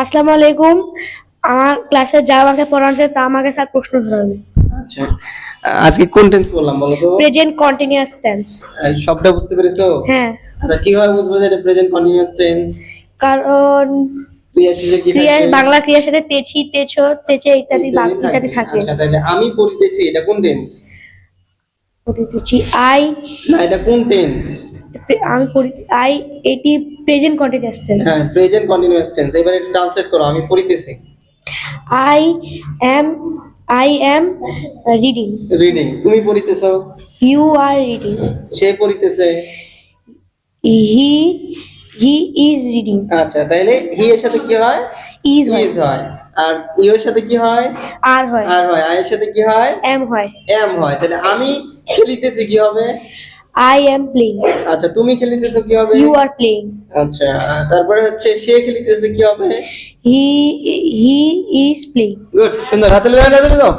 আসসালামু আলাইকুম। আমার ক্লাসে যা আমাকে পড়াচ্ছে তা আমাকে স্যার প্রশ্ন ধরাবে। আচ্ছা, আজকে কোন টেন্স বললাম বলো তো? Present continuous tense. এই সবটা বুঝতে পেরেছো? হ্যাঁ, আচ্ছা, কিভাবে বুঝবো যে এটা প্রেজেন্ট কন্টিনিউয়াস টেন্স? কারণ ক্রিয়া শেষে কি ক্রিয়া থাকবে? বাংলা ক্রিয়ার সাথে তেছি, তেছো, তেচে ইত্যাদি ইত্যাদি থাকে। আচ্ছা, তাহলে আমি পড়িতেছি, এটা কোন টেন্স? পড়িতেছি আই, না, এটা কোন টেন্স? আমি পড়ি আই, এটি প্রেজেন্ট কন্টিনিউয়াস টেন্স। হ্যাঁ, প্রেজেন্ট কন্টিনিউয়াস টেন্স। এবার এটা ট্রান্সলেট করো, আমি পড়িতেছি। I am I am reading. Reading. তুমি পড়িতেছো। You are reading. সে পড়িতেছে। He he is reading. আচ্ছা, তাহলে হি এর সাথে কি হয়? ইজ হয়, ইজ হয়। আর ইউ এর সাথে কি হয়? আর হয়, আর হয়। আই এর সাথে কি হয়? এম হয়। এম হয়। তাহলে আমি খেলিতেছি কি হবে? I am playing. আচ্ছা, তুমি খেলিতেছো কি হবে? You are playing. আচ্ছা, তারপরে হচ্ছে সে খেলিতেছে কি হবে? He he is playing. Good, সুন্দর। হাতে দাও, হাতে দাও।